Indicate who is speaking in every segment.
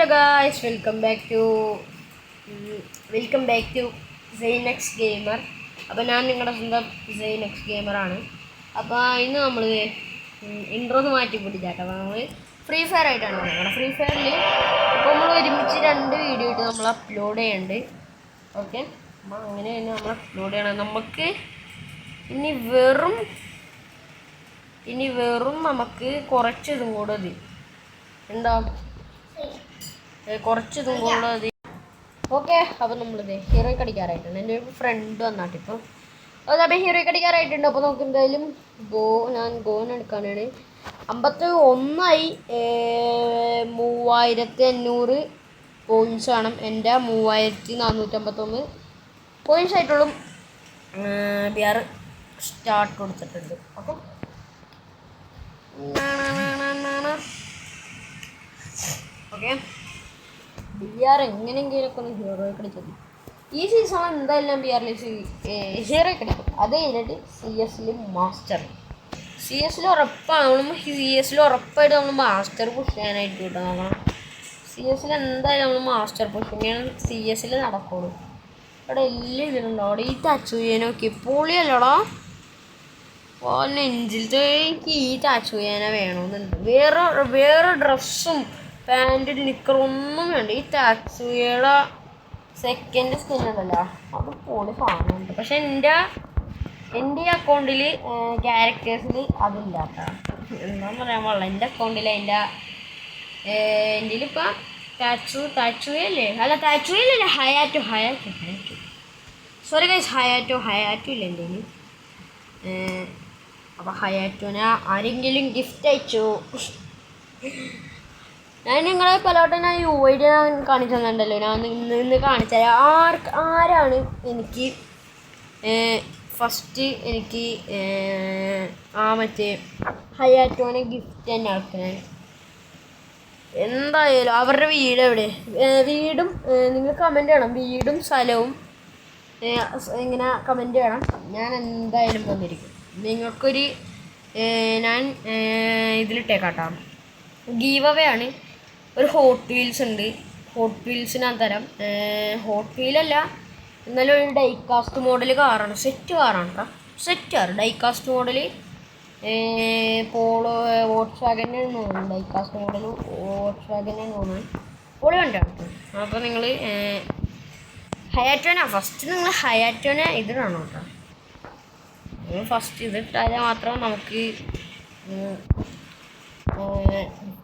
Speaker 1: Hello guys, welcome back to Zaynex Gamer. അപ്പോൾ ഞാൻ നിങ്ങളുടെ സ്വന്തം Zaynex Gamer ആണ്. അപ്പോൾ ഇന്ന് നമ്മൾ ഇൻട്രോ മാറ്റി പിടിച്ചാട്ടോ. നമ്മൾ ഫ്രീ ഫയർ ആയിട്ടാണ് പറയുന്നത്. ഫ്രീ ഫയറിൽ ഇപ്പോൾ നമ്മൾ ഒരുമിച്ച് 2 വീഡിയോ ഇട്ട് നമ്മൾ അപ്ലോഡ് ചെയ്യുന്നുണ്ട്. ഓക്കെ, അപ്പോൾ അങ്ങനെ തന്നെ നമ്മൾ അപ്ലോഡ് ചെയ്യണം. നമുക്ക് ഇനി വെറും നമുക്ക് കുറച്ച് ഇതും കൂടെ മതി. എന്താ കുറച്ച് ഇതും കൂടെ മതി. ഓക്കെ, അപ്പോൾ നമ്മളിത് ഹീറോയ്ക്ക് അടിക്കാറായിട്ടുണ്ട്. എൻ്റെ ഒരു ഫ്രണ്ട് വന്നാട്ടിപ്പോൾ അതപ്പോൾ ഹീറോയ്ക്ക് അടിക്കാറായിട്ടുണ്ട്. അപ്പോൾ നമുക്ക് എന്തായാലും ഞാൻ ഗോൻ എടുക്കാനാണ്. 51ആയി. 3500 പോയിൻറ്റ്സ് വേണം. എൻ്റെ 3459 പോയിൻറ്റ്സ് ആയിട്ടുള്ളൂ. ബിആർ സ്റ്റാർട്ട് കൊടുത്തിട്ടുണ്ട്. ഓക്കെ, ഓക്കെ, ബിആർ എങ്ങനെയെങ്കിലുമൊക്കെ ഒന്ന് ഹീറോയ്ക്ക് അടിച്ചത്. ഈ സീസൺ എന്തായാലും ബിആറിൽ ഹീറോയ്ക്ക് അടിക്കും. അത് കഴിഞ്ഞിട്ട് CS മാസ്റ്റർ. CS ഉറപ്പായിട്ട് നമ്മൾ മാസ്റ്റർ പുഷ് ചെയ്യാനായിട്ട് കിട്ടും. നോക്കണം, CS എന്തായാലും നമ്മൾ മാസ്റ്റർ പുഷ് ചെയ്യാൻ CS നടക്കുള്ളൂ. അവിടെ എല്ലാം ഇതിലുണ്ടോ? അവിടെ ഈ ടച്ച് ചെയ്യാനൊക്കെ പൊളിയല്ലോടാ. നെഞ്ചിലത്തെ എനിക്ക് ഈ ടച്ച് ചെയ്യാനാ വേണമെന്നുണ്ട്. വേറെ ഡ്രസ്സും പാൻറ് നിക്കറൊന്നും വേണ്ട. ഈ ടാക്സുയുടെ സെക്കൻഡ് സ്കിൻ ഉണ്ടല്ലോ, അത് പൊളി സാധനമുണ്ട്. പക്ഷെ എൻ്റെ അക്കൗണ്ടിൽ ക്യാരക്ടേഴ്സിൽ അതില്ലാത്ത എന്താന്ന് പറയാൻ പാടില്ല. എൻ്റെ അക്കൗണ്ടിൽ എൻ്റെ ഇപ്പം ടാച്ചുവല്ലേ ഹയാറ്റോ സോറി ഗൈസ്, ഹയാറ്റോ ഇല്ല എൻ്റെ കയ്യിൽ. അപ്പോൾ ഹയാറ്റോനെ ആരെങ്കിലും ഗിഫ്റ്റ് അയച്ചു. ഞാൻ നിങ്ങളെ പലവട്ടം ഞാൻ UID കാണിച്ചു തന്നിട്ടുണ്ടല്ലോ. ഞാൻ ഇന്ന് കാണിച്ചാൽ ആരാണ് എനിക്ക് ഫസ്റ്റ് എനിക്ക് മറ്റേ ഹയാറ്റോനെ ഗിഫ്റ്റ് തന്നെ ആക്കുന്നത്. എന്തായാലും അവരുടെ വീട് എവിടെ, വീടും നിങ്ങൾ കമൻറ്റ് ചെയ്യണം. വീടും സ്ഥലവും ഇങ്ങനെ കമൻറ്റ് ചെയ്യണം. ഞാൻ എന്തായാലും വന്നിരിക്കും. നിങ്ങൾക്കൊരു ഞാൻ ഇതിലിട്ടേക്കാട്ടോ. ഗീവ് അവേ ആണ്. ഒരു ഹോട്ട് വീൽസ് ഉണ്ട്. ഹോട്ട് വീൽസിന് തരാം. ഹോട്ട് വീലല്ല, എന്നാലും ഒരു ഡൈകാസ്റ്റ് മോഡൽ കാറാണ്. സെറ്റ് കാറാണ് കേട്ടോ. Set car diecast model Polo Volkswagen തോന്നുന്നു. ഡൈകാസ്റ്റ് മോഡൽ വോൾക്സ്വാഗൻ തോന്നുന്നു. പൊളി വണ്ടിയാണ്. അപ്പോൾ നിങ്ങൾ ഹയാറ്റോനെ ഫസ്റ്റ് നിങ്ങൾ ഹയാറ്റോനെ ഇതിടാണോ കേട്ടോ. നിങ്ങൾ ഫസ്റ്റ് ഇതിട്ടാൽ മാത്രം നമുക്ക്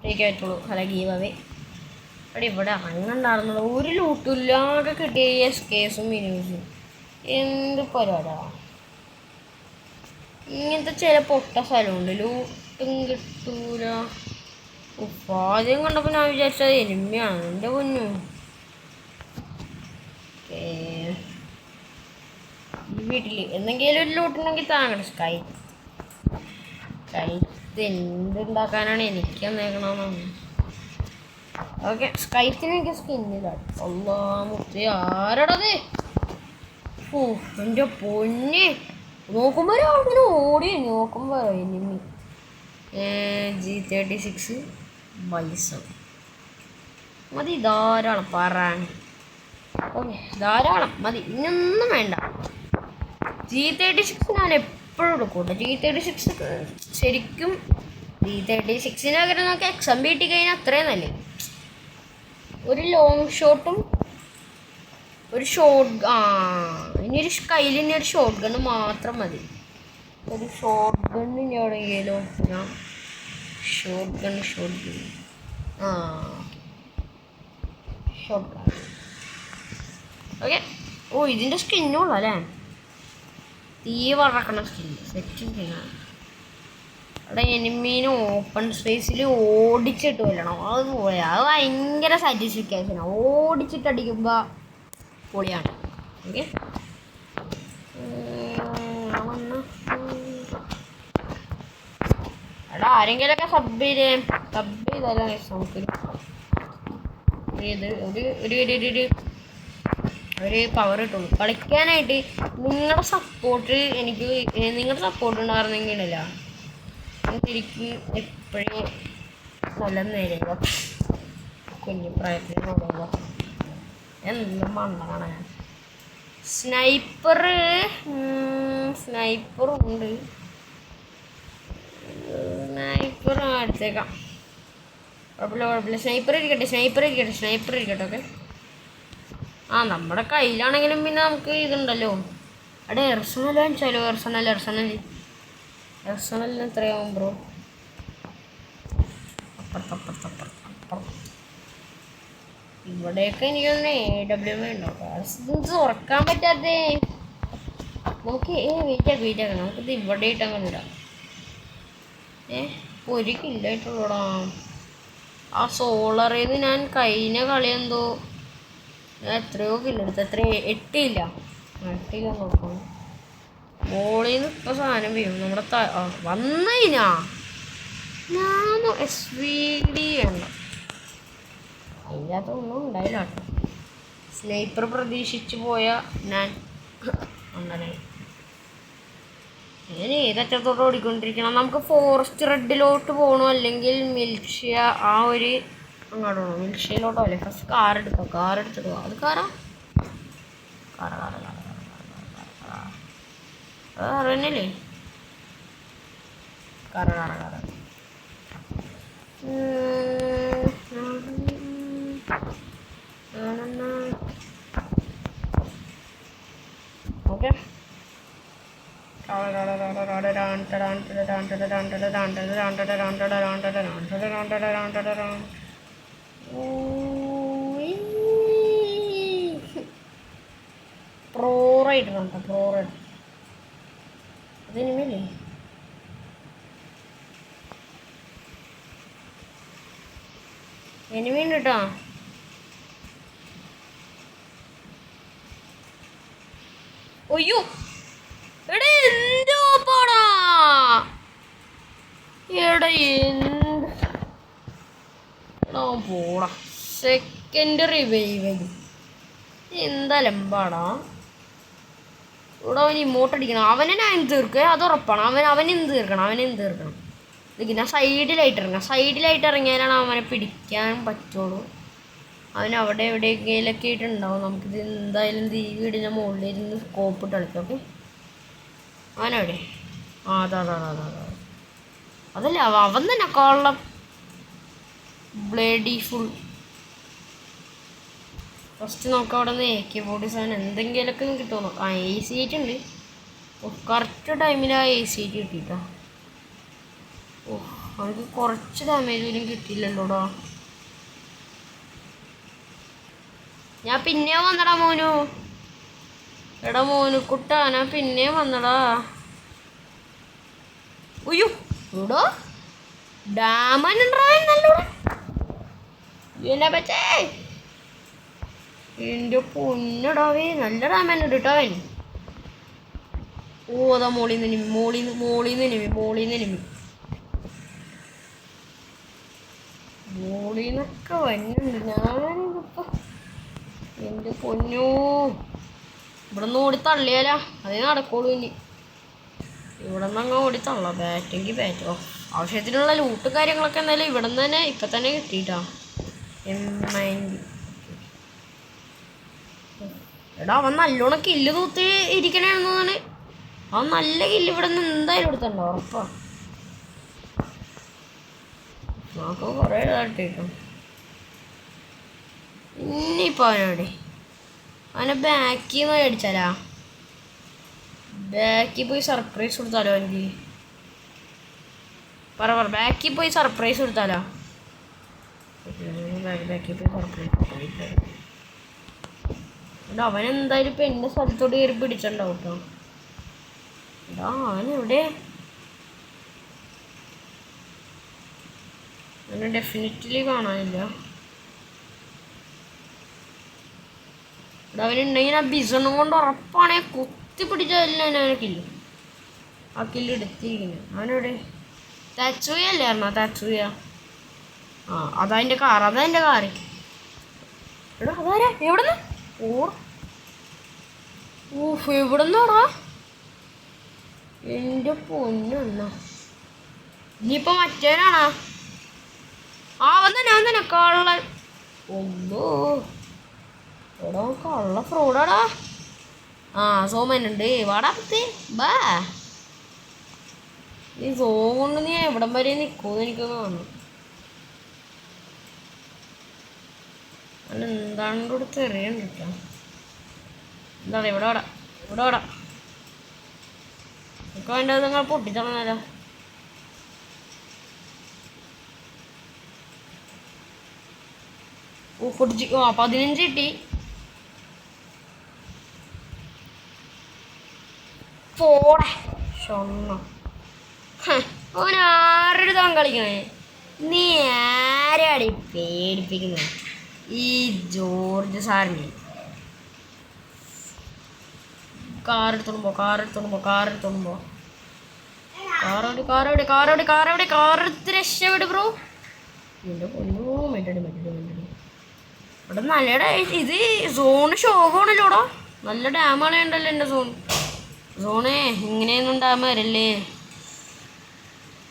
Speaker 1: ടേക്ക് ആയിട്ടുള്ളൂ. അല്ല ഗീവ് അവേ. അവിടെ ഇവിടെ അങ്ങണ്ടായിരുന്നുള്ളൂ. ഒരു ലൂട്ടില്ലാതെ കിട്ടിയ കേസും മിനിമസും എന്ത് പരിപാടിയാണ്. ഇങ്ങനത്തെ ചില പൊട്ട സ്ഥലമുണ്ട്, ലൂട്ടും കിട്ടൂല. ആദ്യം കണ്ടപ്പോൾ ഞാൻ വിചാരിച്ചത് എനിമിയാണ്. എൻ്റെ പൊന്നു, ഈ വീട്ടിൽ എന്തെങ്കിലും ഒരു ലൂട്ടുണ്ടെങ്കിൽ താങ്ങണം. സ്കൈത്ത് എന്തുണ്ടാക്കാനാണ് എനിക്ക് വന്നേക്കണമെന്നാണ്. ഓക്കെ, സ്കൈത്തിന് എനിക്ക് സ്കിന്നിലാണ്. മുത്തി ആരടത്? എൻ്റെ പൊന്നെ, നോക്കുമ്പോൾ അങ്ങനെ ഓടി നോക്കുമ്പോൾ എനിമി. G36 ബൈസൺ മതി, ധാരാളം പറയാൻ. ഓക്കെ, ധാരാളം മതി, ഇനിയൊന്നും വേണ്ട. G36 ഞാൻ എപ്പോഴും എടുക്കൂട്ടോ. G36 ശരിക്കും G36 പകരം നമുക്ക് XMB കിട്ടി കഴിഞ്ഞാൽ അത്രയും നല്ലത്. ഒരു ലോങ് ഷോട്ടും ഒരു ഇനി കയ്യിൽ ഇനി ഒരു ഷോട്ട് ഗണ്ണ് മാത്രം മതി. ഒരു ഷോട്ട് ഗണ്ണ് ഇനി എവിടെയെങ്കിലോ ഞാൻ ഷോട്ട് ഗണ്ണ് ഓക്കെ. ഓ, ഇതിൻ്റെ സ്കിന്നുള്ളൂ അല്ലേ? തീ വറക്കണ സ്കിൻ സെറ്റ് സ്കിന്നാണ്. അവിടെ എനിമീന് ഓപ്പൺ സ്പേസിൽ ഓടിച്ചിട്ട് കൊല്ലണം. അത് ഭയങ്കര സാറ്റിസ്ഫിക്കേഷനാണ്. ഓടിച്ചിട്ട് അടിക്കുമ്പോൾ പൊളിയാണ്. ഓക്കെ, എടാ ആരെങ്കിലുമൊക്കെ സബ് ചെയ്താലോ നമുക്ക് ഒരു പവർ കിട്ടുള്ളൂ കളിക്കാനായിട്ട്. നിങ്ങളുടെ സപ്പോർട്ട് ഉണ്ടായിരുന്നെങ്കിലല്ല എനിക്ക് എപ്പോഴും നല്ല നേരം കുഞ്ഞു പ്രായത്തിൽ കൊണ്ടുപോകുക എന്ത് മണ്ണാണ് ഞാൻ. സ്നൈപ്പറുണ്ട്. സ്നൈപ്പർ എടുത്തേക്കാം. കുഴപ്പമില്ല. സ്നൈപ്പർ ഇരിക്കട്ടെ. ഓക്കെ. നമ്മുടെ കയ്യിലാണെങ്കിലും പിന്നെ നമുക്ക് ഇതുണ്ടല്ലോ. അവിടെ എർസണൽ വാങ്ങിച്ചാലോ? എർസണലിന് എത്രയാവും ബ്രോ? ഇവിടെയൊക്കെ എനിക്കൊന്ന് AW ഉണ്ടോ? തുറക്കാൻ പറ്റാത്തേ. നമുക്ക് വെയിറ്റ് ആക്കണം. നമുക്കിത് ഇവിടെ ഇട്ടങ്ങനെ ഇടാം. ഒരു കില്ലായിട്ടുള്ളൂടാ. ആ സോളറിന്ന് ഞാൻ കഴിഞ്ഞ കളി എന്തോ എത്രയോ കില്ലെടുത്ത്. 8 ഇല്ല നോക്കണം. മോളിൽ നിന്ന് ഇപ്പം സാധനം വീഴും. നമ്മുടെ വന്നതിനാ ഞാൻ SVD വേണ്ട. അതിനകത്തൊന്നും ഉണ്ടായില്ല കേട്ടോ. സ്നൈപ്പർ പ്രതീക്ഷിച്ച് പോയ ഞാൻ അങ്ങനെ. ഞാൻ ഏതറ്റത്തോട്ട് ഓടിക്കൊണ്ടിരിക്കണം. നമുക്ക് ഫോറസ്റ്റ് റെഡിലോട്ട് പോകണോ അല്ലെങ്കിൽ മിൽഷ്യ ആ ഒരു അങ്ങോട്ട് പോകണം. മിൽഷ്യയിലോട്ടോ അല്ലേ? ഫസ്റ്റ് കാർ എടുത്തിട്ട് പോകാം. അത് കാറ് തന്നെയല്ലേ? Car okay. പ്രോ റൈഡർ അതിനിമല്ലേ? എനിമീണ്ട് കേട്ടോ. ഒയ്യോ എടാ എന്തോ പോടാ. പോടാ. സെക്കൻഡ് റിവൈവ് എന്താ ലംബാടാ. ഇവിടെ അവൻ ഇമോട്ട് അടിക്കണം. അവനെ ഞാൻ തീർക്കുക, അത് ഉറപ്പാണ്. അവനെന്ത് തീർക്കണം. ഞാൻ സൈഡിലായിട്ട് ഇറങ്ങിയാലാണ് അവനെ പിടിക്കാൻ പറ്റുള്ളൂ. അവൻ അവിടെ എവിടെയെങ്കിലൊക്കെ ആയിട്ടുണ്ടാവും. നമുക്കിത് എന്തായാലും ഈ വീടിൻ്റെ മുകളിലിരുന്ന് സ്കോപ്പ് ഇട്ട് കളിക്കാം. ഓക്കെ. അവനെവിടെ? അതാ അതല്ല അവൻ തന്നെ കൊള്ള ബ്ലേഡി ഫുൾ. ഫസ്റ്റ് നോക്കാം അവിടെ നിന്ന് AK-47 എന്തെങ്കിലുമൊക്കെ കിട്ടുമോ. AC8 ഉണ്ട്. കറക്റ്റ് ടൈമിൽ ആ AC8 കിട്ടിയിട്ടോ. അവർക്ക് കുറച്ച് ഡാമേജ് പോലും കിട്ടിയില്ലല്ലോടാ. ഞാൻ പിന്നെയും വന്നടാ മോനു. എടാ മോനു കുട്ടാ, ഞാൻ പിന്നെയും വന്നടാ. ഉയ്യോ ഇവിടോ ഡാമനുണ്ടാ നല്ലോടാ. എന്നാ പറ്റേ എൻ്റെ പൊന്നിടാവേ, നല്ല ഡാമനുണ്ട് കേട്ടോ അവൻ. അതാ മോളിൽ നിന്ന് നിന്നൊക്കെ വരുന്നുണ്ട്. ഞാനിതിപ്പോൾ എൻ്റെ പൊന്നോ ഇവിടെ നിന്ന് ഓടി തള്ളിയാലാ അതേ നടക്കുള്ളൂ. ഇനി ഇവിടെ നിന്ന് അങ്ങ് ഓടി തള്ളാം. ബാറ്റെങ്കിൽ ബാറ്റോ. ആവശ്യത്തിനുള്ള ലൂട്ട് കാര്യങ്ങളൊക്കെ എന്തായാലും ഇവിടെ നിന്ന് തന്നെ ഇപ്പം തന്നെ കിട്ടിയിട്ടാ. എടാ അവൻ നല്ലോണം കില്ല് തൂത്ത് ഇരിക്കണേന്നാണ്. അവൻ നല്ല കില്ല് ഇവിടെ നിന്ന് എന്തായാലും എടുത്തുണ്ടോ ഉറപ്പാ. നമുക്ക് കുറേ ഇതായിട്ടോ. ഇനിയിപ്പോൾ അവനെ ബാക്കിൽ നിന്ന് അടിച്ചാലാ. ബാക്കിൽ പോയി സർപ്രൈസ് കൊടുത്താലോ? എനിക്ക് ബാക്കിൽ പോയി സർപ്രൈസ് കൊടുത്താലോ? ബാക്കിൽ പോയി സർപ്രൈസ്. അവനെന്തായാലും ഇപ്പം എൻ്റെ സ്ഥലത്തോട്ട് കയറി പിടിച്ചിട്ടുണ്ടാവും കേട്ടോ. അവനെവിടെ? അവനെ ഡെഫിനറ്റ്ലി കാണാനില്ല. അവനുണ്ടെങ്കിൽ ആ ബിസണും കൊണ്ട് ഉറപ്പാണെ കുത്തി പിടിച്ചതല്ല അവനെ കില്ല്. ആ കില്ല് എടുത്തിരിക്കുന്നത്. അവനെവിടെ? തച്ചുയ അല്ലായിരുന്നോ? തച്ചുയ. അതതിൻ്റെ കാറ്. എടാ അതാരാ? എവിടെന്ന്? എവിടെന്നാടാ? എൻ്റെ പൊന്നെണ്ണ. ഇനിയിപ്പോൾ മറ്റേനാണോ? അവൻ തന്നെ കള്ളൻ. ഒന്നോ എടാ കള്ള ഫ്രോഡാടാ. ആ സോമനുണ്ട്, വാടാ പത്ത് ബാ. ഈ സോം കൊണ്ട് നീ എവിടം വരെ നിൽക്കുമെന്ന് എനിക്കൊന്ന് കാണും. അല്ല എന്താണ് കൂടെ ചെറിയുണ്ട് കേട്ടോ. എന്താണ് ഇവിടെ വാടാ, ഇവിടെ വാടാ. എനിക്ക് വേണ്ടത് നിങ്ങൾ പൊട്ടിത്തണല്ലോ. പൊട്ടിച്ച് 15 കിട്ടി. പോടെ ഷൊണ്ണ ഓൻ ആരുടെ താൻ കളിക്കണേ. നീ ആരാടി പേടിപ്പിക്കുന്നത്? ഈ ജോർജ് സാറിനെ. കാറെടുത്തോണ്ട് പോ. കാറെടുത്ത് രക്ഷപ്പെട് ബ്രോ. എൻ്റെ പൊന്നോ മെറ്റടി. ഇവിടെ നല്ല ഇത് സോണ് ശോകമാണല്ലോടാ. നല്ല ഡാമാണ് ഉണ്ടല്ലോ എൻ്റെ സോണേ. ഇങ്ങനെയൊന്നും ഡാം വരല്ലേ.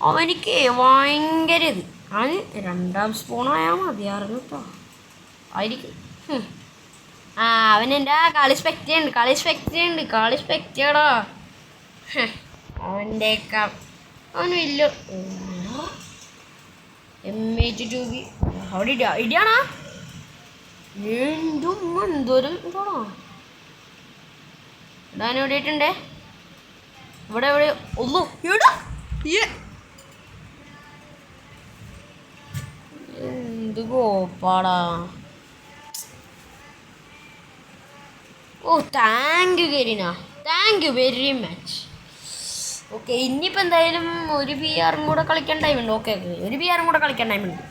Speaker 1: അവനിക്ക് ഭയങ്കര ഇത്. അവന് 2ാം സ്പൂണായാൽ മതിയായിരുന്നു കേട്ടോ. ആയിരിക്കും. അവൻ എൻ്റെ കളി സ്പെക്റ്റേടാ. അവൻ്റെയൊക്കെ അവന് വലിയ M82 അവിടെ ഇടിയാണോ? എൻ്റെ ഉമ്മ എന്തോരം ഇതാണോ. ഇടാൻ എവിടെയിട്ടുണ്ടേ? ഇവിടെ ഒന്നു ഇടാ. എന്ത് കോപ്പാടാ. Oh thank you Kareena, thank you very much. Okay ഇനിയിപ്പോൾ എന്തായാലും ഒരു PR കൂടെ കളിക്കാൻ ടൈമുണ്ട്. ഓക്കെ ഒരു PR കൂടെ കളിക്കാൻ ടൈമുണ്ട്.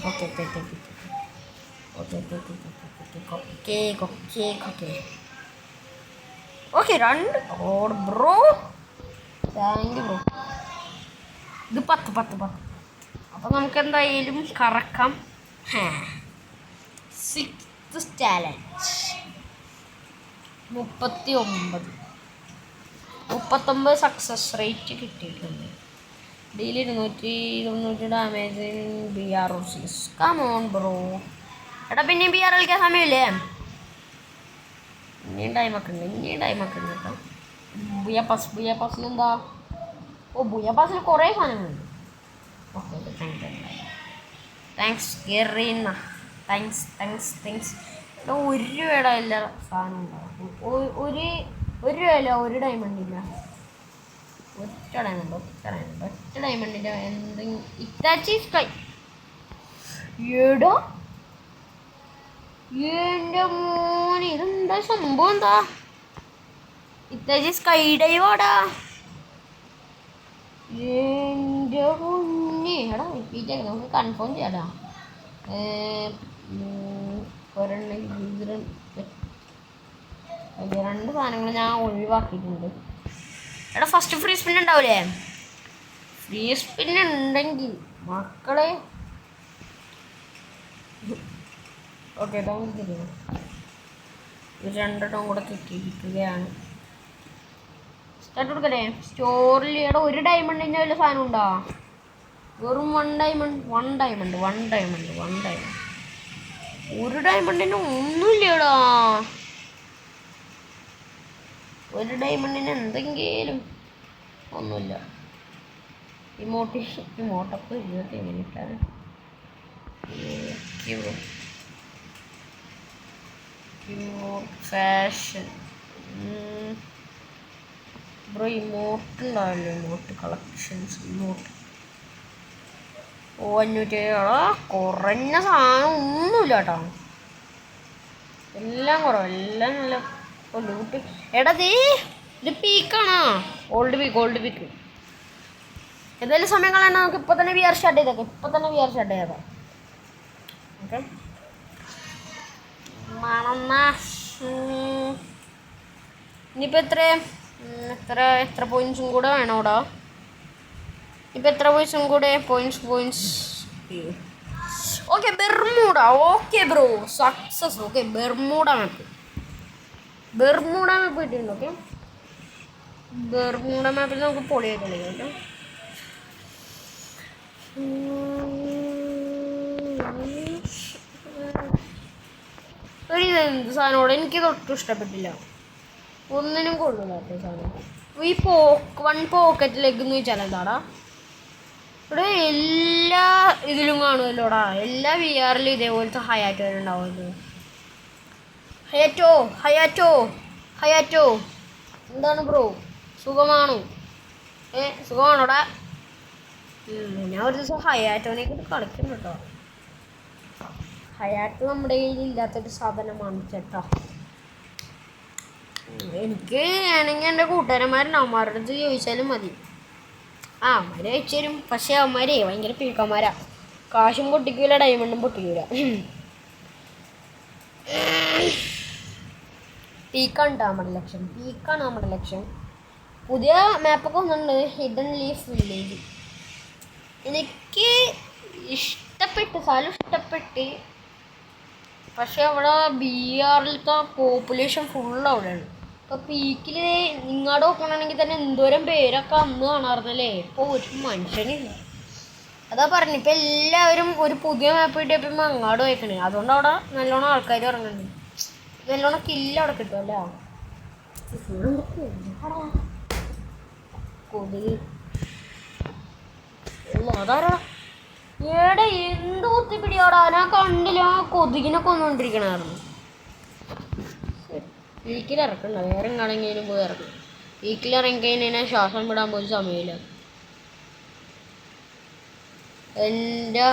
Speaker 1: Okay okay 2 bro. Thank you bro. ഇത് 10. അപ്പോൾ നമുക്ക് എന്തായാലും കറക്കാം. 6th ചാലഞ്ച് 39 സക്സസ് റേറ്റ് കിട്ടിയിട്ടുണ്ട്. Daily 290 damage BROCs. Come on bro. എടാ പിന്നെയും PR കളിക്കാൻ സമയമില്ലേ? ഇനിയും ടൈമൊക്കെ ഉണ്ട് കേട്ടോ. ബുയാപ്പാസിലെന്താ? ഓ ബുയാപ്പാസിൽ കുറേ സാധനങ്ങളുണ്ട്. Okay thanks Kareena. താങ്ക്സ്. എടാ 1 രൂപയുടെ എല്ലാ സാധനം ഉണ്ടാവും. 1 രൂപയല്ല, 1 ഡയമണ്ടില്ല. ഒറ്റ ഡയമണ്ടിൻ്റെ എന്തെങ്കിലും ഇറ്റാച്ചി സ്കൈ. എടാ എൻ്റെ മോനെ ഇതെന്താ സംഭവം? എന്താ ഇറ്റാച്ചി സ്കൈ ഡൈവാടാ. എൻ്റെ പൊന്നെ. എടാ റിപ്പീറ്റ് ആക്കി നമുക്ക് കൺഫേം ചെയ്യാടാ. രണ്ട് സാധനങ്ങൾ ഞാൻ ഒഴിവാക്കിയിട്ടുണ്ട്. എടാ ഫസ്റ്റ് ഫ്രീ സ്പിൻ ഉണ്ടാവില്ലേ? ഫ്രീ സ്പിൻ ഉണ്ടെങ്കിൽ മക്കളെ. Okay thank you. 2 കൂടെ കിട്ടിയിരിക്കുകയാണ്. സ്റ്റാർട്ട് കൊടുക്കല്ലേ? സ്റ്റോറിൽ എടാ 1 ഡയമണ്ടിൻ്റെ വല്ല സാധനം ഉണ്ടോ? വെറും 1 ഡയമണ്ട്. 1 ഡയമണ്ടിന് ഒന്നുമില്ലടാ. 1 ഡയമണ്ടിന് എന്തെങ്കിലും ഒന്നുമില്ല. ഇമോട്ടപ്പ് 20 മിനിറ്റാണ്. Fashion bro. ഇമോട്ട് ഉണ്ടാവില്ല. Emote collections. 500. കുറഞ്ഞ സാധനം ഒന്നുമില്ല കേട്ടോ. എല്ലാം കുറവ്. എല്ലാം നല്ല ലൂട്ട്. എടാ ഇത് പീക്കാണോ? Old peak. ഏതായാലും സമയം കളയണ്ട. നമുക്ക് ഇപ്പോൾ തന്നെ VR സ്റ്റാർട്ട് ചെയ്തേക്കാം. ഓക്കെ ഇനിയിപ്പോൾ എത്ര പോയിൻസും കൂടെ വേണോടാ? ഇപ്പം എത്ര points? Okay Bermuda. Okay bro success. Okay Bermuda map കിട്ടിയിട്ടുണ്ട്. ഓക്കെ ബെർമൂഡ മാപ്പിൽ നമുക്ക് പൊളിയായിട്ട് കളിക്കാം കേട്ടോ. ഇത് എന്ത് സാധനമോടെ എനിക്ക് തൊട്ടും ഇഷ്ടപ്പെട്ടില്ല. ഒന്നിനും കൊള്ളില്ലാത്ത സാധനം. ഈ വൺ പോക്കറ്റ് ലെഗ് എന്ന് വെച്ചാൽ എന്താടാ? ഇവിടെ എല്ലാ ഇതിലും കാണുമല്ലോടാ. എല്ലാ VR-ലും ഇതേപോലത്തെ ഹയാറ്റോ ഉണ്ടാവുമല്ലോ. ഹയാറ്റോ എന്താണ് ബ്രോ, സുഖമാണോ? സുഖമാണോടാ? ഞാൻ ഒരു ദിവസം ഹയാറ്റോനെ കളിക്കുന്നു കേട്ടോ. ഹയാറ്റോ നമ്മുടെ കയ്യിൽ ഇല്ലാത്തൊരു സാധനമാണ് ചേട്ടാ. എനിക്ക് ആണെങ്കിൽ എൻ്റെ കൂട്ടുകാരന്മാരുണ്ട്, അവന്മാരുടെ അടുത്ത് ചോദിച്ചാലും മതി. അവന്മാർ അയച്ചു തരും. പക്ഷേ അവന്മാരേ ഭയങ്കര പീക്കന്മാരാ. കാശും പൊട്ടിക്കൂല, ഡയമണ്ടും പൊട്ടിക്കൂല. പീക്കാണ് നമ്മുടെ ലക്ഷ്യം. പുതിയ മാപ്പൊക്കെ വന്നിട്ടുണ്ട്, ഹിഡൻ ലീഫ് വില്ലേജ്. എനിക്ക് സ്ഥലം ഇഷ്ടപ്പെട്ട്. പക്ഷെ അവിടെ BR-ലത്തെ പോപ്പുലേഷൻ ഫുൾ അവിടെയാണ്. ഇപ്പോൾ പീക്കിൽ നിങ്ങടെ നോക്കണമെങ്കിൽ തന്നെ എന്തോരം പേരൊക്കെ അന്ന് കാണാറുന്നല്ലേ. ഇപ്പോൾ ഒരു മനുഷ്യനില്ല. അതാ പറഞ്ഞു, ഇപ്പം എല്ലാവരും ഒരു പുതിയ മാപ്പ് കിട്ടിയപ്പോൾ അങ്ങാട് വയ്ക്കണേ. അതുകൊണ്ട് അവിടെ നല്ലോണം ആൾക്കാർ ഇറങ്ങുന്നുണ്ട്. നല്ലോണം കില്ല് അവിടെ കിട്ടുമല്ല. കൊതുക് അതാരാ ഏടെ എന്ത് കുത്തിപ്പിടിയോടാ? ഞാൻ കണ്ടില്ല. കൊതുകിനെ കൊന്നുകൊണ്ടിരിക്കണമായിരുന്നു. വീക്കിലിറക്കണ്ട, വേറെ എങ്ങാണെങ്കിലും പോയി ഇറക്കും. വീക്കിലിറങ്ങിക്കഴിഞ്ഞാൽ ശ്വാസം വിടാൻ പോലും സമയമില്ല. എൻ്റെ ആ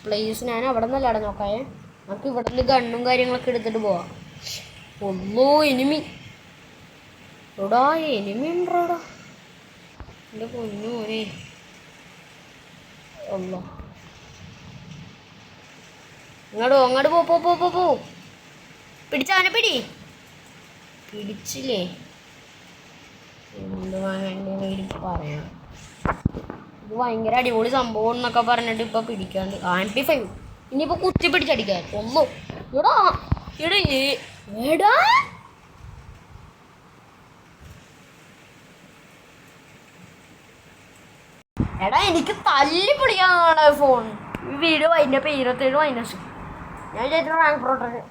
Speaker 1: പ്ലേസ് ഞാൻ അവിടെ നിന്നല്ല അവിടെ നോക്കായേ. നമുക്ക് ഇവിടെ നിന്ന് ഗണ്ണും കാര്യങ്ങളൊക്കെ എടുത്തിട്ട് പോവാം. എനിമി എടാ, എനിമി ഉണ്ടോടാ എൻ്റെ പൊന്നു മോനെ. അങ്ങോട്ട് പോ. പിടിച്ചവനെ പിടിച്ചില്ലേ? എന്തുവാ പറയാം. ഇത് ഭയങ്കര അടിപൊളി സംഭവം എന്നൊക്കെ പറഞ്ഞിട്ട് ഇപ്പൊ പിടിക്കാണ്ട്. MP5 ഇനിയിപ്പോ കുത്തി പിടിച്ചടിക്കാൻ എടാ എനിക്ക് തല്ലി പൊളിക്കാണ് ഫോൺ. ഈ വീഡിയോ അതിൻ്റെ 27 - ഞാൻ വിചാരിച്ചു റാങ്ക്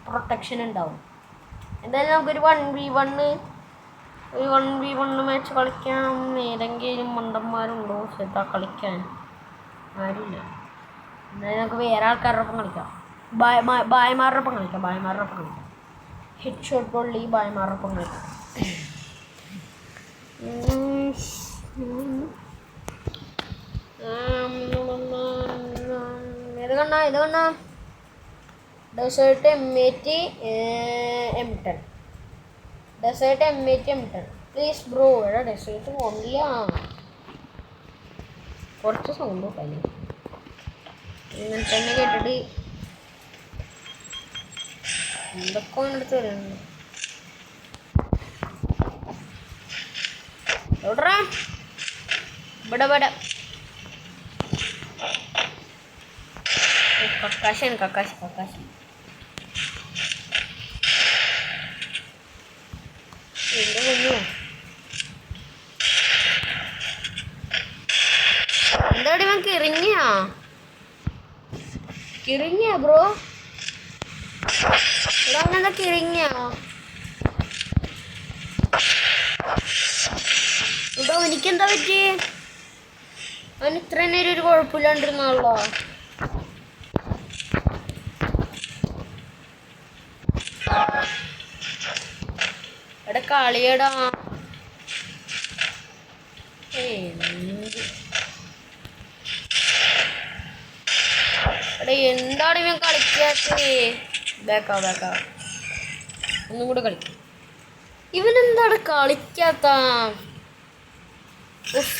Speaker 1: പ്രൊട്ടക്ഷൻ ഉണ്ടാവും. എന്തായാലും നമുക്കൊരു 1v1 മാച്ച് കളിക്കാം. ഏതെങ്കിലും മണ്ടന്മാരുണ്ടോ ചേട്ടാ കളിക്കാൻ? ആരുമില്ല. എന്തായാലും നമുക്ക് വേറെ ആൾക്കാരുടെ ഒപ്പം കളിക്കാം. ബായമാരുടെ ഒപ്പം കളിക്കാം. ഹെഡ് ഷോട്ട് പൊള്ളി ബായമാരുടെ ഒപ്പം കളിക്കാം. ഇത് കണ്ണാ desert M80 M10. Desert M80 M10 please bro. എടാ ഡെസേർട്ട് പോണില്ല. കുറച്ച് സൗണ്ട് നോക്കാല്ലേ. ഇങ്ങനെ തന്നെ കേട്ടിട്ട് എന്തൊക്കെ എടുത്ത് വരുന്നുണ്ട്. എവിടാ? ഇവിടെ കക്കാശി. എന്റെ കൊന്നു. എന്താടി കിറിങ്ങിയാ ബ്രോ? ഇവിടെ അവനെന്താ കിറിങ്ങിയാ? ഇവിടെ എനിക്കെന്താ പറ്റി? അവൻ ഇത്ര നേരം ഒരു കുഴപ്പമില്ലാണ്ടിരുന്നാണല്ലോ. എടാ കളിയടാ. എടാ എന്താണ് ഇവൻ കളിക്കാത്തേ? ബാക്കാ ഒന്നും കൂടെ കളിക്കും. ഇവനെന്താണ് കളിക്കാത്ത?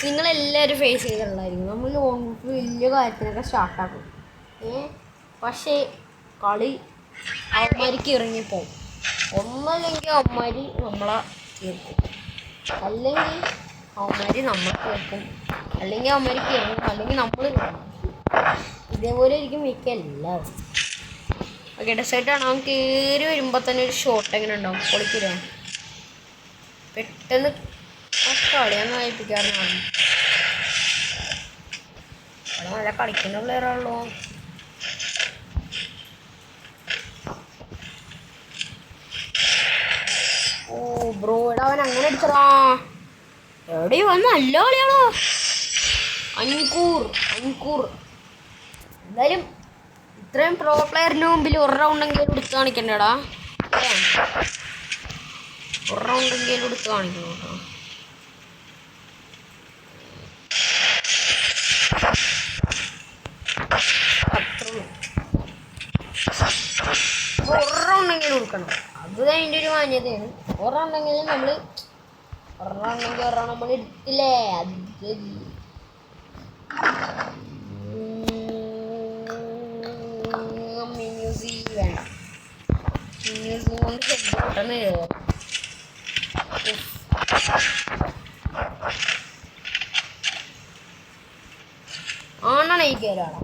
Speaker 1: നിങ്ങളെല്ലാവരും ഫേസ് ചെയ്തിട്ടുണ്ടായിരിക്കും. നമ്മൾ വലിയ കാര്യത്തിനൊക്കെ സ്റ്റാർട്ടാക്കും. പക്ഷേ കളി അവന്മാർക്ക് ഇറങ്ങിപ്പോവും. ഒന്നല്ലെങ്കിൽ അവന്മാർ നമ്മളെ തീർക്കും, അല്ലെങ്കിൽ അവന്മാർ നമ്മളെ തീർക്കും, അല്ലെങ്കിൽ അവന്മാർക്ക് ഇറങ്ങും, അല്ലെങ്കിൽ നമ്മൾ ഇതേപോലെ ആയിരിക്കും മിക്ക എല്ലാവരും. ഓക്കെ ഡെസേർട്ടാണ്. അവൻ കയറി വരുമ്പോൾ തന്നെ ഒരു ഷോട്ട് എങ്ങനെ ഉണ്ടാവും? പൊളിക്കില്ല. പെട്ടെന്ന് ആ കളിയാന്ന് വായിപ്പിക്കാറുണ്ടാണ്. അവിടെ നല്ല കളിക്കുന്ന പ്ലെയറാണല്ലോ. അടിച്ചടാ. എവിടെ വന്ന് നല്ല കളിയാണോ അൻകൂർ. എന്തായാലും ഇത്രയും പ്രോ പ്ലെയറിന് മുമ്പിൽ ഒരു റൗണ്ടെങ്കിലും എടുത്ത് കാണിക്കണ്ടേടാ. ഒരു റൗണ്ടെങ്കിലും എടുത്ത് കാണിക്കണം കേട്ടോ. ഒരെണ്ണെങ്കിലും കൊടുക്കണം. അത് അതിൻ്റെ ഒരു മാന്യതയാണ്. ഒരെണ്ണെങ്കിലും നമ്മൾ എടുത്തില്ലേ. അത് മിന്യൂസി വേണ്ട. മിന്യൂസി കൊണ്ട് പെട്ടെന്ന് ആണാണ് ഈ കയറാണ്.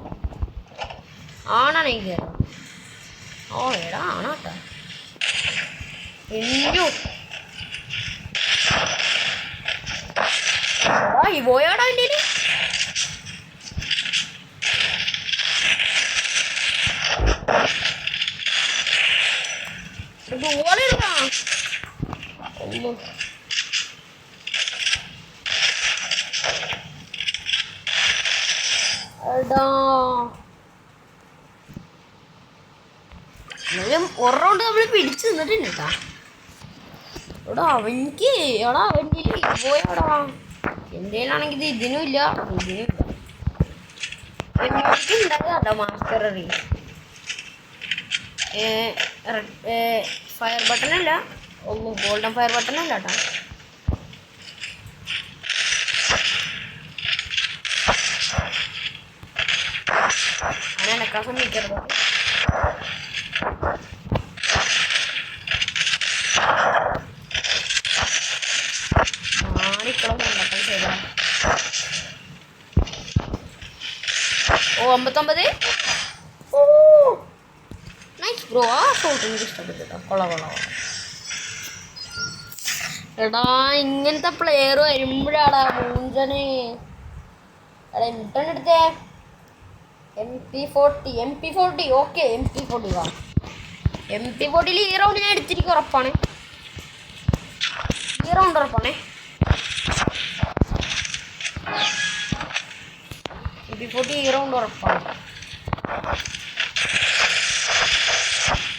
Speaker 1: ഓ എടാ ആണാട്ടാ. ഈ പോയാടാ എൻ്റെ ഗോളെടുക്കാ. എടാ എന്നാലും ഒരു റൗണ്ട് നമ്മൾ പിടിച്ചു നിന്നിട്ടുണ്ട് കേട്ടാ. എടാ അവൻ്റെ പോയാടാ. എൻ്റെ ആണെങ്കിൽ ഇതിനും ഇല്ല. ഉണ്ടാകാട്ടോ മാസ്റ്റർ ഫയർ ബട്ടണല്ല. ഗോൾഡൻ ഫയർ ബട്ടണല്ല കേട്ടോ. അങ്ങനെ എനക്കാ സമ്മതിക്കരുത്. ഓ 59. ഓ നൈസ് ബ്രോ. ആ ഷോട്ട് എനിക്ക് ഇഷ്ടപ്പെട്ടോ. കൊള്ളാം. എടാ ഇങ്ങനത്തെ പ്ലെയർ വരുമ്പോഴാടാ മൂഞ്ചനെ. എടാ എന്താണ് എടുത്തേ? MP40. ഓക്കെ MP40 വാ. MP40 ഈ റൗണ്ട് ഞാൻ എടുത്തിരിക്കും ഉറപ്പാണ്. ഈ റൗണ്ട് ഉറപ്പാണേ. MP40 ഈ റൗണ്ട് ഉറപ്പാണ്.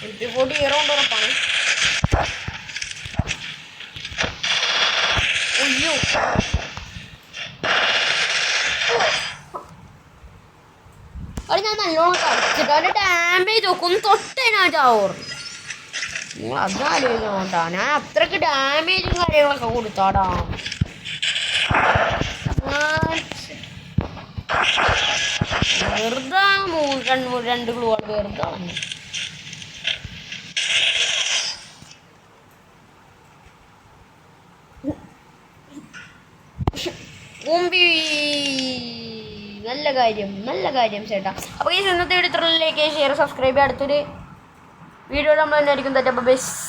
Speaker 1: MP40 ഈ റൗണ്ട് ഉറപ്പാണ്. അയ്യോ അത് ഞാൻ നല്ലോണം കളിച്ചിട്ട് അവൻ്റെ ഡാമേജ് നോക്കും തൊട്ടേ ഞാൻ ചാവോറും. നിങ്ങൾ അത് ആലോചിക്കണം കേട്ടാ. ഞാൻ അത്രയ്ക്ക് ഡാമേജും കാര്യങ്ങളൊക്കെ കൊടുത്താടാ. വെറുതെ 2 ഗ്ലൂവാൾ വെറുതെ കളഞ്ഞു. നല്ല കാര്യം ചേട്ടാ. അപ്പോൾ ഈ ഇന്നത്തെ വീഡിയോ ഇത്രയിലേക്ക് ഷെയർ സബ്സ്ക്രൈബ്. അടുത്തൊരു വീഡിയോ നമ്മൾ തന്നെ ആയിരിക്കും. ബെസ്റ്റ്.